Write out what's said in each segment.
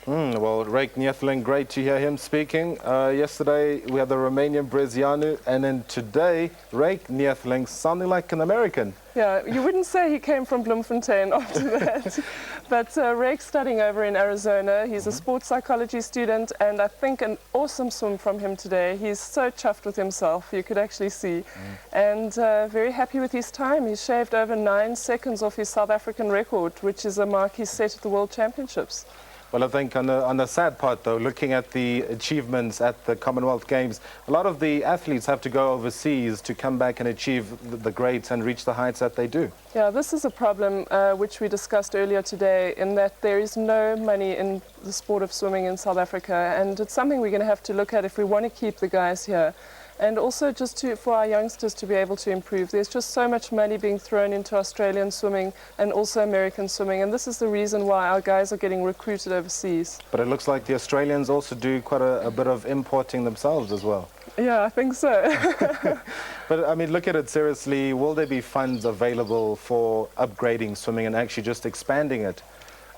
Well, Rake Niethling, great to hear him speaking. Yesterday we had the Romanian Brezianu, and then today Rake Niethling sounding like an American. Yeah, you wouldn't say he came from Bloemfontein after that. But Rake's studying over in Arizona. He's a sports psychology student, and I think an awesome swim from him today. He's so chuffed with himself, you could actually see. And very happy with his time. He shaved over 9 seconds off his South African record, which is a mark he set at the World Championships. Well, I think on the sad part, though, looking at the achievements at the Commonwealth Games, a lot of the athletes have to go overseas to come back and achieve the greats and reach the heights that they do. Yeah, this is a problem which we discussed earlier today, in that there is no money in the sport of swimming in South Africa, and it's something we're going to have to look at if we want to keep the guys here. And also just for our youngsters to be able to improve. There's just so much money being thrown into Australian swimming and also American swimming, and this is the reason why our guys are getting recruited overseas. But it looks like the Australians also do quite a bit of importing themselves as well. Yeah, I think so. But I mean, look at it seriously. Will there be funds available for upgrading swimming and actually just expanding it?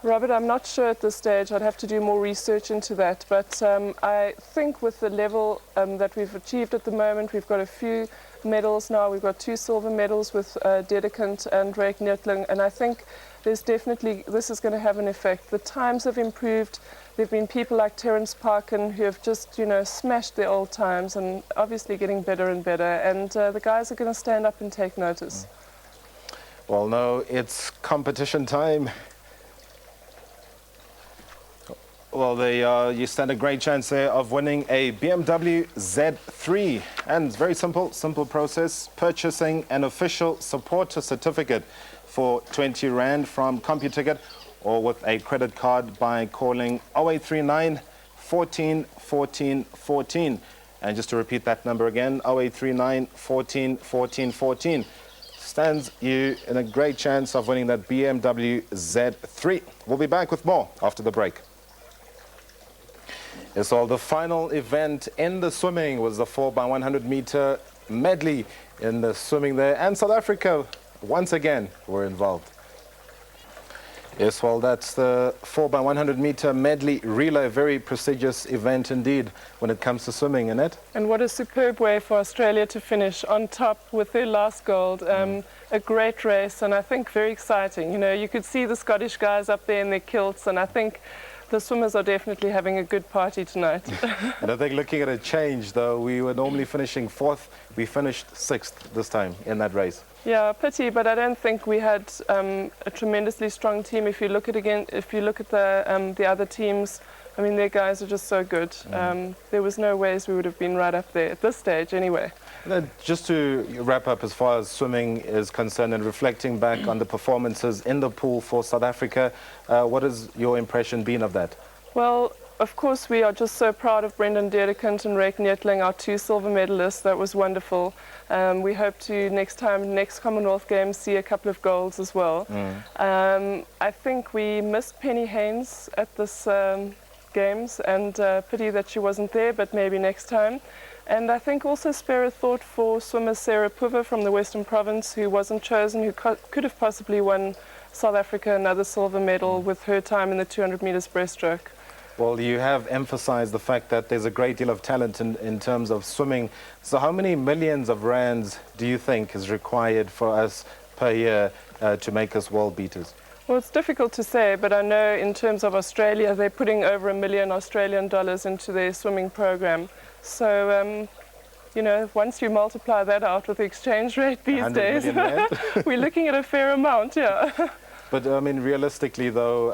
Robert, I'm not sure at this stage. I'd have to do more research into that. But I think with the level that we've achieved at the moment, we've got a few medals now. We've got 2 silver medals with Dedekant and Rake Niethling, and I think there's definitely, this is going to have an effect. The times have improved. There have been people like Terence Parkin who have just, smashed their old times and obviously getting better and better. And the guys are going to stand up and take notice. Well, no, it's competition time. Well, you stand a great chance there of winning a BMW Z3. And it's very simple process. Purchasing an official supporter certificate for 20 Rand from CompuTicket or with a credit card by calling 0839 14 14 14. And just to repeat that number again, 0839 14 14 14. Stands you in a great chance of winning that BMW Z3. We'll be back with more after the break. Yes, so the final event in the swimming was the 4x100 meter medley in the swimming there, and South Africa once again were involved. Yes, well, that's the 4x100 meter medley relay, very prestigious event indeed when it comes to swimming, Annette. And what a superb way for Australia to finish on top with their last gold. A great race, and I think very exciting. You could see the Scottish guys up there in their kilts, and I think the swimmers are definitely having a good party tonight. And I think looking at a change, though, we were normally finishing 4th. We finished 6th this time in that race. Yeah, pity, but I don't think we had a tremendously strong team. If you look at the other teams, I mean, their guys are just so good. There was no ways we would have been right up there at this stage anyway. Just to wrap up as far as swimming is concerned and reflecting back on the performances in the pool for South Africa, what has your impression been of that? Well, of course, we are just so proud of Brendan Dedekant and Rake Niethling, our 2 silver medalists. That was wonderful. We hope to next Commonwealth Games, see a couple of golds as well. I think we missed Penny Haynes at this Games, and pity that she wasn't there, but maybe next time. And I think also spare a thought for swimmer Sarah Puva from the Western Province, who wasn't chosen, who could have possibly won South Africa another silver medal with her time in the 200 meters breaststroke. Well, you have emphasized the fact that there's a great deal of talent in terms of swimming. So how many millions of rands do you think is required for us per year to make us world beaters? Well, it's difficult to say, but I know in terms of Australia, they're putting over $1 million Australian dollars into their swimming program. So, once you multiply that out with the exchange rate these days, we're looking at a fair amount, yeah. But, I mean, realistically, though,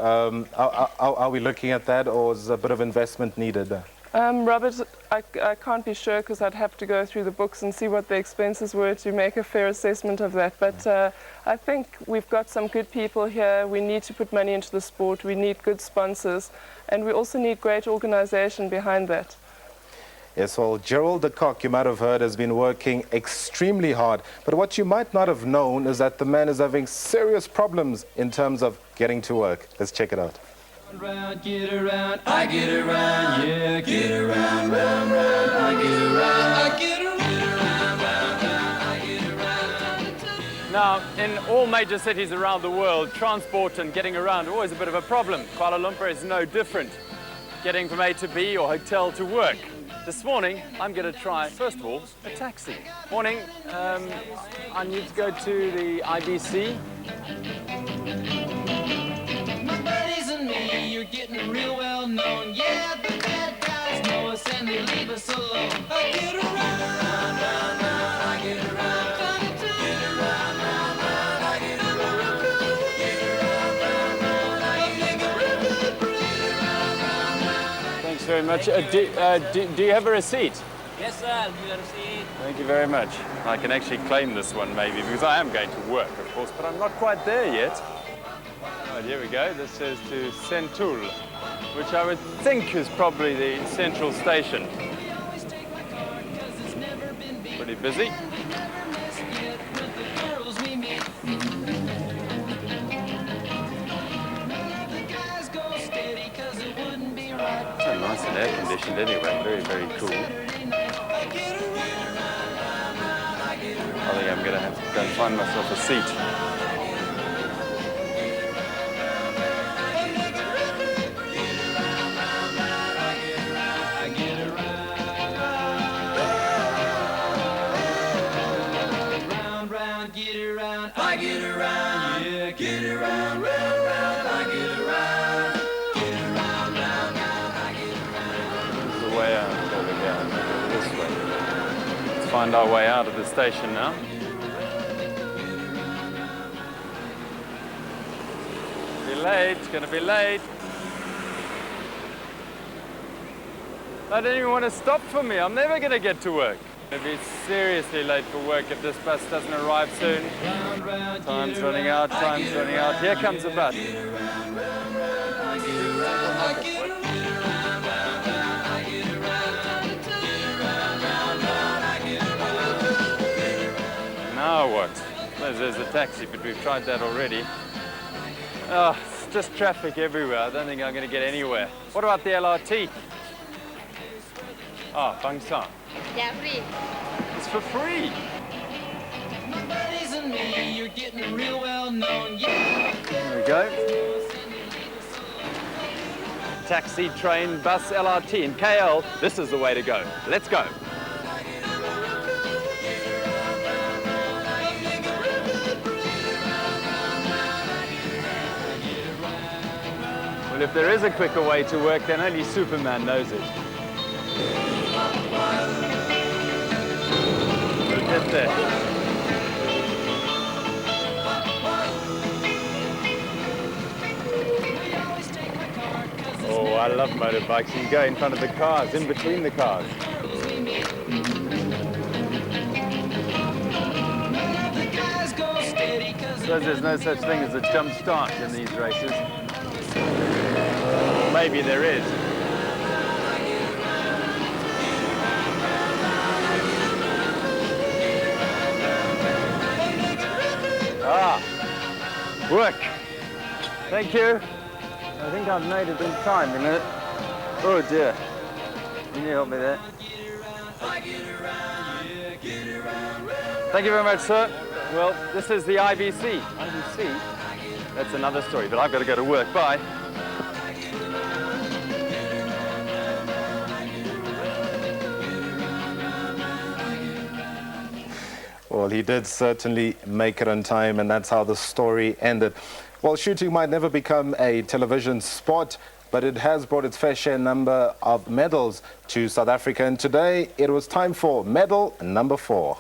are we looking at that, or is a bit of investment needed? Robert, I can't be sure because I'd have to go through the books and see what the expenses were to make a fair assessment of that. But I think we've got some good people here. We need to put money into the sport. We need good sponsors. And we also need great organization behind that. Yes, well, Gerald de Kock, you might have heard, has been working extremely hard. But what you might not have known is that the man is having serious problems in terms of getting to work. Let's check it out. Round, get around, I get around, yeah, get around, round, round, I get around, I get around, round, round, I get around. Now, in all major cities around the world, transport and getting around are always a bit of a problem. Kuala Lumpur is no different. getting from A to B or hotel to work. This morning, I'm going to try, first of all, a taxi. Morning, I need to go to the IBC. My buddies and me, you're getting real well known. Yeah, the bad guys know us and they leave us alone. I get around, round, round, round, I get around. Get around, round, round, I get around. Get around, round, round, I get around. Thanks very much. Do you have a receipt? Yes, sir. I'll give you a receipt. Thank you very much. I can actually claim this one maybe because I am going to work, of course, but I'm not quite there yet. Right, here we go. This says to Sentul, which I would think is probably the central station. Pretty busy. So nice and air conditioned anyway. Very, very cool. I think I'm going to have to go and find myself a seat. I get around, yeah, get around, round, round, I get around. Get around, round, round, I get around. This is the way out. There we go. This way. Let's find our way out of the station now. Be late, gonna be late. I don't even want to stop for me. I'm never gonna get to work. I'll be seriously late for work if this bus doesn't arrive soon. Time's running out, time's running out. Here comes the bus. Now what? There's a taxi, but we've tried that already. Oh, it's just traffic everywhere. I don't think I'm going to get anywhere. What about the LRT? Ah, Bang Sang. Yeah, free. It's for free. My buddies and me, you're getting real well known. Yeah. There we go. Taxi, train, bus, LRT in KL. This is the way to go. Let's go. Well, if there is a quicker way to work, then only Superman knows it. We'll get there. Oh, I love motorbikes. You can go in front of the cars, in between the cars. Suppose there's no such thing as a jump start in these races. Maybe there is. Ah, work. Thank you. I think I've made it in time a minute. Oh dear. Can you help me there? Thank you very much, sir. Well, this is the IBC. IBC? That's another story, but I've got to go to work. Bye. Well, he did certainly make it on time, and that's how the story ended. Well, shooting might never become a television sport, but it has brought its fair share number of medals to South Africa. And today, it was time for medal number 4.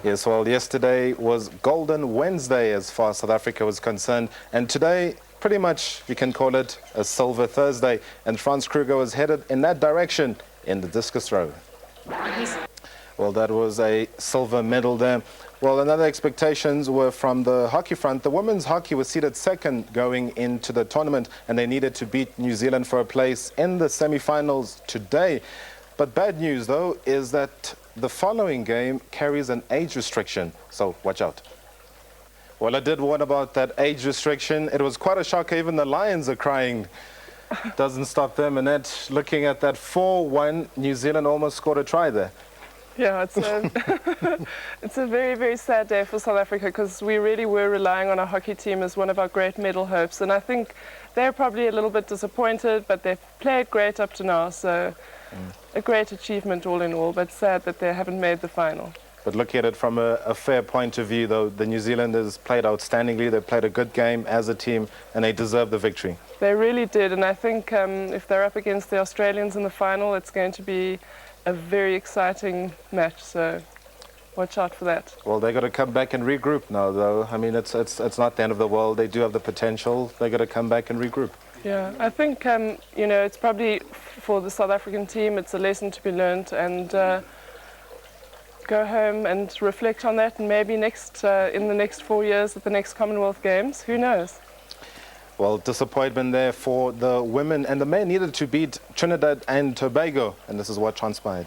Yes, well, yesterday was Golden Wednesday as far as South Africa was concerned. And today, pretty much, we can call it a Silver Thursday. And Franz Kruger was headed in that direction in the discus throw. Well, that was a silver medal there. Well, another expectations were from the hockey front. The women's hockey was seeded second going into the tournament, and they needed to beat New Zealand for a place in the semi-finals today. But bad news, though, is that the following game carries an age restriction, so watch out. Well, I did warn about that age restriction. It was quite a shocker. Even the Lions are crying. Doesn't stop them. And that, looking at that 4-1, New Zealand almost scored a try there. Yeah, it's a very, very sad day for South Africa because we really were relying on our hockey team as one of our great medal hopes. And I think they're probably a little bit disappointed, but they've played great up to now, so a great achievement all in all, but sad that they haven't made the final. But looking at it from a fair point of view, though, the New Zealanders played outstandingly. They played a good game as a team, and they deserved the victory. They really did, and I think if they're up against the Australians in the final, it's going to be a very exciting match, so watch out for that. Well, they got to come back and regroup now, though. I mean, it's not the end of the world. They do have the potential. They got to come back and regroup. Yeah, I think you know, it's probably for the South African team, it's a lesson to be learned, and go home and reflect on that, and maybe in the next 4 years at the next Commonwealth Games, who knows? Well, disappointment there for the women, and the men needed to beat Trinidad and Tobago, and this is what transpired.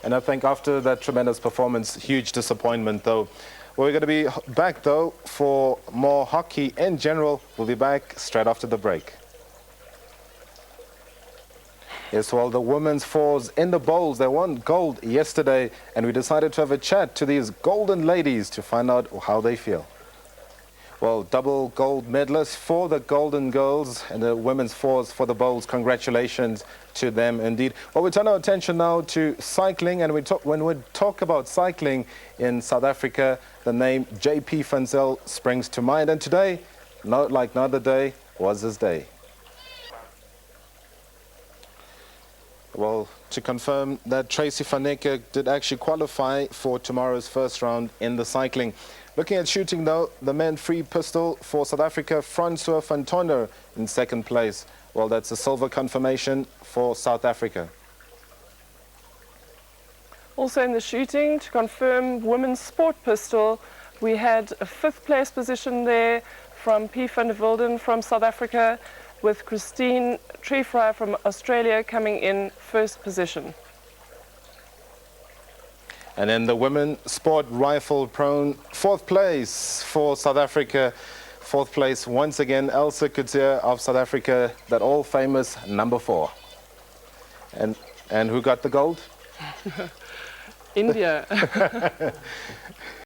And I think after that tremendous performance, huge disappointment though. We're going to be back though for more hockey in general. We'll be back straight after the break. Yes, well, the women's fours in the bowls, they won gold yesterday, and we decided to have a chat to these golden ladies to find out how they feel. Well, double gold medalists for the Golden Girls and the women's fours for the bowls. Congratulations to them indeed. Well, we turn our attention now to cycling, and when we talk about cycling in South Africa, the name J.P. van Zyl springs to mind. And today, like no other day, was his day. Well, to confirm that Tracy van Niekerk did actually qualify for tomorrow's first round in the cycling. Looking at shooting though, the men free pistol for South Africa, Francois van Tonder in second place. Well, that's a silver confirmation for South Africa. Also in the shooting, to confirm women's sport pistol, we had a 5th place position there from P. van der Wilden from South Africa, with Christine Treefry from Australia coming in 1st position. And then the women sport rifle prone, 4th place for South Africa. 4th place once again, Elsa Couture of South Africa, that all famous number 4. And who got the gold? India.